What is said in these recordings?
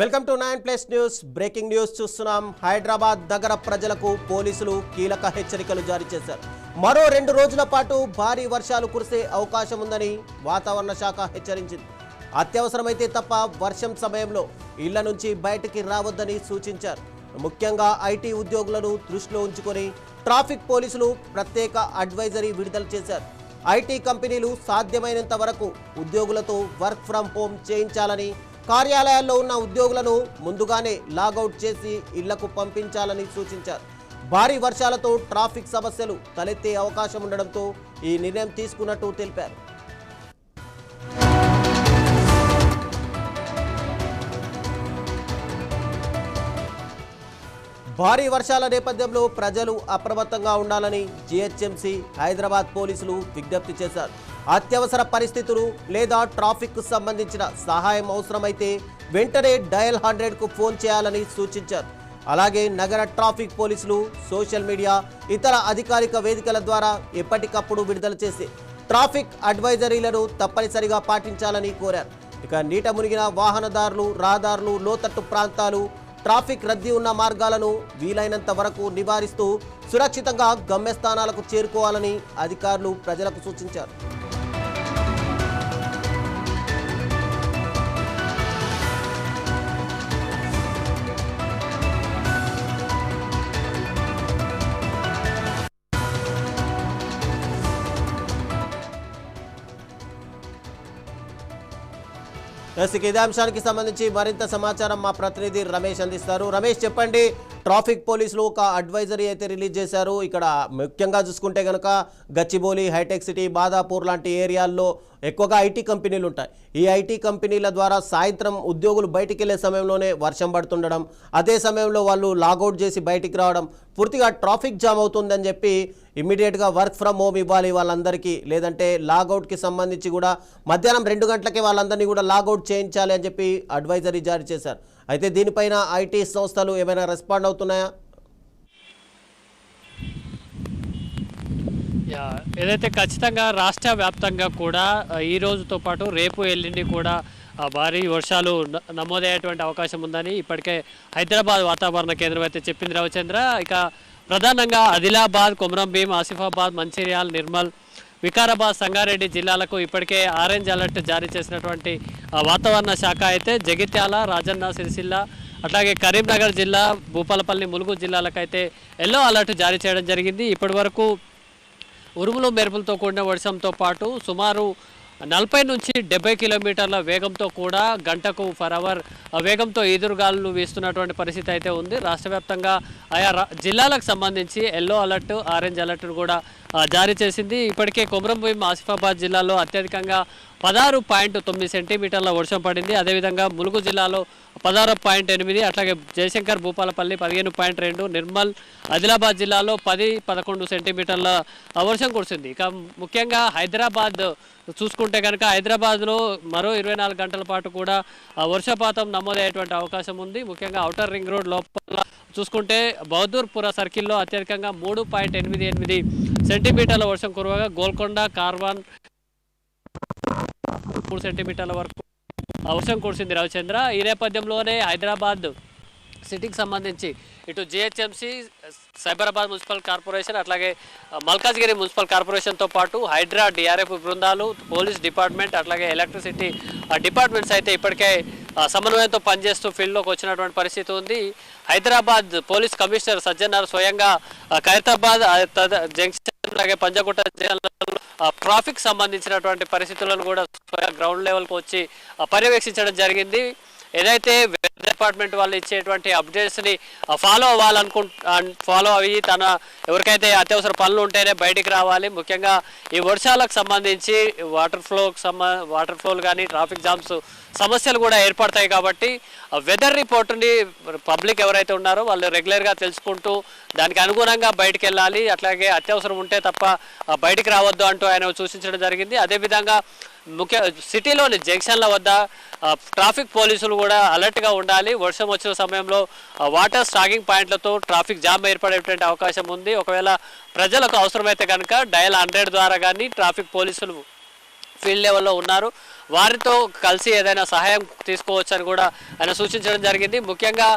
Welcome to 9+ news. Breaking news చూస్తున్నాం. హైదరాబాద్ నగర ప్రజలకు పోలీసులు కీలక హెచ్చరికలు జారీ చేశారు. మరో 2 రోజుల పాటు భారీ వర్షాలు కురిసే అవకాశం ఉందని వాతావరణ శాఖ హెచ్చరించింది. అత్యవసరమైతే తప్ప వర్షం సమయంలో ఇళ్ల నుంచి బయటికి రావద్దని సూచించారు. ముఖ్యంగా ఐటీ ఉద్యోగులను దృష్టిలో ఉంచుకొని ట్రాఫిక్ పోలీసులు ప్రత్యేక అడ్వైజరీ విడుదల చేశారు. ఐటీ కంపెనీలు సాధ్యమైనంత వరకు ఉద్యోగులతో వర్క్ ఫ్రం హోమ్ చేయించాలని, కార్యాలయాల్లో ఉన్న ఉద్యోగులను ముందుగానే లాగౌట్ చేసి ఇళ్లకు పంపించాలని సూచించారు. భారీ వర్షాలతో ట్రాఫిక్ సమస్యలు తలెత్తే అవకాశం ఉండడంతో ఈ నిర్ణయం తీసుకున్నట్టు తెలిపారు. భారీ వర్షాల నేపథ్యంలో ప్రజలు అప్రమత్తంగా ఉండాలని జీహెచ్ఎంసీ హైదరాబాద్ పోలీసులు విజ్ఞప్తి చేశారు. అత్యవసర పరిస్థితులు లేదా ట్రాఫిక్కు సంబంధించిన సహాయం అవసరమైతే వెంటనే డయల్ 100కు ఫోన్ చేయాలని సూచించారు. అలాగే నగర ట్రాఫిక్ పోలీసులు సోషల్ మీడియా, ఇతర అధికారిక వేదికల ద్వారా ఎప్పటికప్పుడు విడుదల చేసి ట్రాఫిక్ అడ్వైజరీలను తప్పనిసరిగా పాటించాలని కోరారు. ఇక నీట మునిగిన వాహనదారులు, రహదారులు, లోతట్టు ప్రాంతాలు, ట్రాఫిక్ రద్దీ ఉన్న మార్గాలను వీలైనంత వరకు నివారిస్తూ సురక్షితంగా గమ్యస్థానాలకు చేరుకోవాలని అధికారులు ప్రజలకు సూచించారు. ఇదే అంశానికి సంబంధించి మరింత సమాచారం మా ప్రతినిధి రమేష్ అందిస్తారు. రమేష్, చెప్పండి. ట్రాఫిక్ పోలీసులు ఒక అడ్వైజరీ అయితే రిలీజ్ చేశారు. ఇక్కడ ముఖ్యంగా చూసుకుంటే కనుక గచ్చిబౌలి, హైటెక్ సిటీ, బాదాపూర్ లాంటి ఏరియాల్లో ఎక్కువగా ఐటీ కంపెనీలు ఉంటాయి. ఈ ఐటీ కంపెనీల ద్వారా సాయంత్రం ఉద్యోగులు బయటికి వెళ్ళే సమయంలోనే వర్షం పడుతుండడం, అదే సమయంలో వాళ్ళు లాగౌట్ చేసి బయటికి రావడం, పూర్తిగా ట్రాఫిక్ జామ్ అవుతుందని చెప్పి ఇమ్మీడియట్గా వర్క్ ఫ్రమ్ హోమ్ ఇవ్వాలి వాళ్ళందరికీ, లేదంటే లాగౌట్కి సంబంధించి కూడా మధ్యాహ్నం 2 గంటలకే వాళ్ళందరినీ కూడా లాగౌట్ చేయించాలి అని చెప్పి అడ్వైజరీ జారీ చేశారు. అయితే దీనిపైన ఐటీ సంస్థలు ఏమైనా రెస్పాండ్ అవుతున్నాయా? ఏదైతే ఖచ్చితంగా రాష్ట్ర వ్యాప్తంగా కూడా ఈ రోజుతో పాటు రేపు ఎల్లుండి కూడా భారీ వర్షాలు నమోదయ్యేటువంటి అవకాశం ఉందని ఇప్పటికే హైదరాబాద్ వాతావరణ కేంద్రం అయితే చెప్పింది రవిచంద్ర. ఇక ప్రధానంగా ఆదిలాబాద్, కొమరంభీం, ఆసిఫాబాద్, మంచిర్యాల, నిర్మల్, వికారాబాద్, సంగారెడ్డి జిల్లాలకు ఇప్పటికే ఆరెంజ్ అలర్ట్ జారీ చేసినటువంటి వాతావరణ శాఖ అయితే జగిత్యాల, రాజన్న సిరిసిల్ల, అట్లాగే కరీంనగర్ జిల్లా, భూపాలపల్లి, ములుగు జిల్లాలకైతే ఎల్లో అలర్ట్ జారీ చేయడం జరిగింది. ఇప్పటి వరకు ఉరుములు మెరుపులతో కూడిన వర్షంతో పాటు సుమారు 40 నుంచి 70 కిలోమీటర్ల వేగంతో కూడా గంటకు పర్ అవర్ వేగంతో ఈదురుగాలు వీస్తున్నటువంటి పరిస్థితి అయితే ఉంది. రాష్ట్ర వ్యాప్తంగా ఆయా జిల్లాలకు సంబంధించి ఎల్లో అలర్ట్, ఆరెంజ్ అలర్ట్ కూడా జారీ చేసింది. ఇప్పటికే కొమరంభీం, ఆసిఫాబాద్ జిల్లాలో అత్యధికంగా 16.9 సెంటీమీటర్ల వర్షం పడింది. అదేవిధంగా ములుగు జిల్లాలో 16.8, అట్లాగే జయశంకర్, భూపాలపల్లి 15.2, నిర్మల్, ఆదిలాబాద్ జిల్లాలో 10-11 సెంటీమీటర్ల వర్షం కురిసింది. ఇక ముఖ్యంగా హైదరాబాద్ చూసుకుంటే కనుక హైదరాబాద్లో మరో 24 గంటల పాటు కూడా వర్షపాతం నమోదయ్యేటువంటి అవకాశం ఉంది. ముఖ్యంగా ఔటర్ రింగ్ రోడ్ లోపల చూసుకుంటే బహదూర్పుర సర్కిల్లో అత్యధికంగా 3.88 సెంటీమీటర్ల వర్షం కురవగా గోల్కొండ, కార్వాన్ 3 సెంటీమీటర్ల వరకు వర్షం కురిసింది రవిచంద్ర. ఈ నేపథ్యంలోనే హైదరాబాద్ సిటీకి సంబంధించి ఇటు జిహెచ్ఎంసీ, సైబరాబాద్ మున్సిపల్ కార్పొరేషన్, అట్లాగే మల్కాజ్గిరి మున్సిపల్ కార్పొరేషన్తో పాటు హైడ్రా, డిఆర్ఎఫ్ బృందాలు, పోలీస్ డిపార్ట్మెంట్, అట్లాగే ఎలక్ట్రిసిటీ డిపార్ట్మెంట్స్ అయితే ఇప్పటికే సమన్వయంతో పనిచేస్తూ ఫీల్డ్లోకి వచ్చినటువంటి పరిస్థితి ఉంది. హైదరాబాద్ పోలీస్ కమిషనర్ సజ్జనార్ స్వయంగా ఖైరతాబాద్ జంక్షన్, అలాగే పంజగుట్ట జిల్లాలో ట్రాఫిక్ సంబంధించినటువంటి పరిస్థితులను కూడా గ్రౌండ్ లెవెల్కి వచ్చి పర్యవేక్షించడం జరిగింది. ఏదైతే వెదర్ డిపార్ట్మెంట్ వాళ్ళు ఇచ్చేటువంటి అప్డేట్స్ని ఫాలో అయ్యి ఎవరికైతే అత్యవసర పనులు ఉంటేనే బయటికి రావాలి. ముఖ్యంగా ఈ వర్షాలకు సంబంధించి వాటర్ ఫ్లోలు కానీ ట్రాఫిక్ జామ్స్ సమస్యలు కూడా ఏర్పడతాయి. కాబట్టి వెదర్ రిపోర్ట్ని పబ్లిక్ ఎవరైతే ఉన్నారో వాళ్ళు రెగ్యులర్గా తెలుసుకుంటూ దానికి అనుగుణంగా బయటికి వెళ్ళాలి. అట్లాగే అత్యవసరం ఉంటే తప్ప బయటికి రావద్దు అంటూ ఆయన సూచించడం జరిగింది. అదేవిధంగా సిటీలోని జంక్షన్ల వద్ద ట్రాఫిక్ పోలీసులు కూడా అలర్ట్గా ఉండాలి. వర్షం వచ్చిన సమయంలో వాటర్ స్టాకింగ్ పాయింట్లతో ట్రాఫిక్ జామ్ ఏర్పడేటువంటి అవకాశం ఉంది. ఒకవేళ ప్రజలకు అవసరమైతే కనుక డయల్ 100 ద్వారా కానీ ట్రాఫిక్ పోలీసులు ఫీల్డ్ లెవెల్లో ఉన్నారు. వారితో కలిసి ఏదైనా సహాయం తీసుకోవచ్చని కూడా ఆయన సూచించడం జరిగింది. ముఖ్యంగా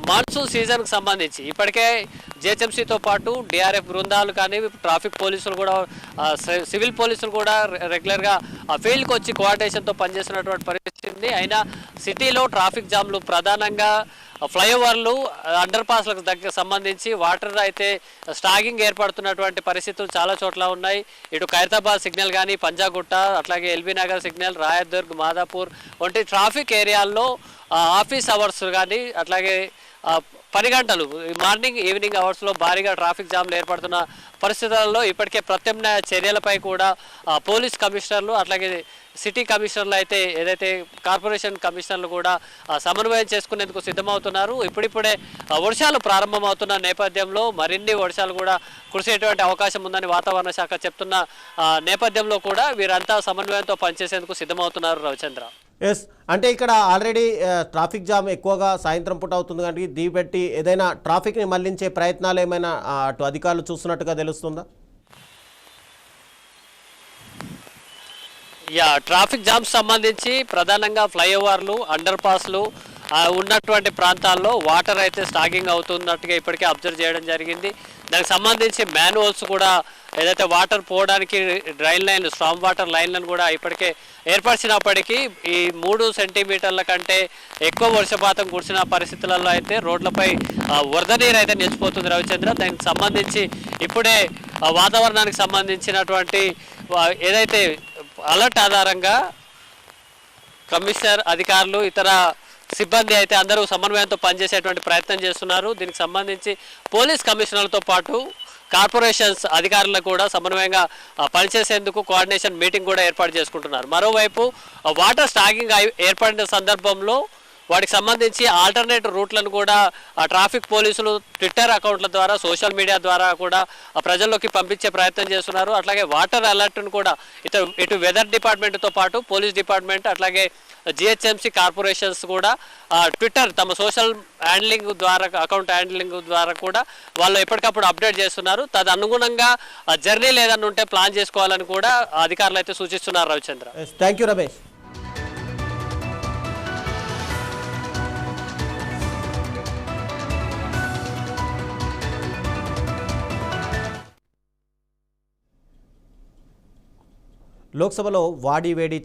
మాన్సూన్ సీజన్కి సంబంధించి ఇప్పటికే జిహెచ్ఎంసీతో పాటు డిఆర్ఎఫ్ బృందాలు కానీ ట్రాఫిక్ పోలీసులు కూడా సివిల్ పోలీసులు కూడా రెగ్యులర్గా ఫీల్డ్కి వచ్చి కోఆర్డినేషన్తో పనిచేస్తున్నటువంటి పరిస్థితి ఉంది. అయినా సిటీలో ట్రాఫిక్ జామ్లు ప్రధానంగా ఫ్లైఓవర్లు అండర్ పాస్లకు దగ్గర సంబంధించి వాటర్ అయితే స్టాగింగ్ ఏర్పడుతున్నటువంటి పరిస్థితులు చాలా చోట్ల ఉన్నాయి. ఇటు ఖైరతాబాద్ సిగ్నల్ కానీ, పంజాగుట్ట, అట్లాగే ఎల్బీ నగర్ సిగ్నల్, రాయదుర్గ్, మాదాపూర్ వంటి ట్రాఫిక్ ఏరియాల్లో ఆఫీస్ అవర్స్ కానీ, అట్లాగే పని గంటలు మార్నింగ్ ఈవినింగ్ అవర్స్లో భారీగా ట్రాఫిక్ జామ్లు ఏర్పడుతున్న పరిస్థితులలో ఇప్పటికే ప్రత్యామ్నాయ చర్యలపై కూడా పోలీస్ కమిషనర్లు అట్లాగే సిటీ కమిషనర్లు అయితే ఏదైతే కార్పొరేషన్ కమిషనర్లు కూడా సమన్వయం చేసుకునేందుకు సిద్ధమవుతున్నారు. ఇప్పుడిప్పుడే వర్షాలు ప్రారంభమవుతున్న నేపథ్యంలో మరిన్ని వర్షాలు కూడా కురిసేటువంటి అవకాశం ఉందని వాతావరణ శాఖ చెప్తున్న నేపథ్యంలో కూడా వీరంతా సమన్వయంతో పనిచేసేందుకు సిద్ధమవుతున్నారు. రవిచంద్ర, ఎస్, అంటే ఇక్కడ ఆల్రెడీ ట్రాఫిక్ జామ్ ఎక్కువగా సాయంత్రం పూట అవుతుంది కానీ దీన్ని బట్టి ఏదైనా ట్రాఫిక్ని మళ్లించే ప్రయత్నాలు ఏమైనా అటు అధికారులు చూస్తున్నట్టుగా తెలుస్తుందా? ట్రాఫిక్ జామ్స్ సంబంధించి ప్రధానంగా ఫ్లైఓవర్లు, అండర్ పాస్లు ఉన్నటువంటి ప్రాంతాల్లో వాటర్ అయితే స్టాగింగ్ అవుతున్నట్టుగా ఇప్పటికే అబ్జర్వ్ చేయడం జరిగింది. దానికి సంబంధించి మ్యాన్హోల్స్ కూడా ఏదైతే వాటర్ పోవడానికి డ్రైన్ లైన్లు, స్ట్రామ్ వాటర్ లైన్లను కూడా ఇప్పటికే ఏర్పరిచినప్పటికీ ఈ 3 సెంటీమీటర్ల కంటే ఎక్కువ వర్షపాతం కురిసిన పరిస్థితులలో అయితే రోడ్లపై వరద నీరు అయితే నిలిచిపోతుంది. రవిచంద్ర, దానికి సంబంధించి ఇప్పుడే వాతావరణానికి సంబంధించినటువంటి ఏదైతే అలర్ట్ ఆధారంగా కమిషనర్, అధికారులు, ఇతర సిబ్బంది అయితే అందరూ సమన్వయంతో పనిచేసేటువంటి ప్రయత్నం చేస్తున్నారు. దీనికి సంబంధించి పోలీస్ కమిషనర్లతో పాటు కార్పొరేషన్స్ అధికారులు కూడా సమన్వయంగా పనిచేసేందుకు కోఆర్డినేషన్ మీటింగ్ కూడా ఏర్పాటు చేసుకుంటున్నారు. మరోవైపు వాటర్ స్టాగింగ్ ఏర్పడిన సందర్భంలో వాటికి సంబంధించి ఆల్టర్నేట్ రూట్లను కూడా ట్రాఫిక్ పోలీసులు ట్విట్టర్ అకౌంట్ల ద్వారా, సోషల్ మీడియా ద్వారా కూడా ప్రజల్లోకి పంపించే ప్రయత్నం చేస్తున్నారు. అట్లాగే వాటర్ అలర్ట్ను కూడా ఇటు వెదర్ డిపార్ట్మెంట్తో పాటు పోలీస్ డిపార్ట్మెంట్, అట్లాగే జిహెచ్ఎంసీ కార్పొరేషన్స్ కూడా ట్విట్టర్ తమ సోషల్ హ్యాండ్లింగ్ ద్వారా, అకౌంట్ హ్యాండ్లింగ్ ద్వారా కూడా వాళ్ళు ఎప్పటికప్పుడు అప్డేట్ చేస్తున్నారు. తదనుగుణంగా జర్నీలు ఏదైనా ఉంటే ప్లాన్ చేసుకోవాలని కూడా అధికారులు అయితే సూచిస్తున్నారు. Ravichandra, thank you Ramesh. లోక్సభలో వాడి వేడి చర్చ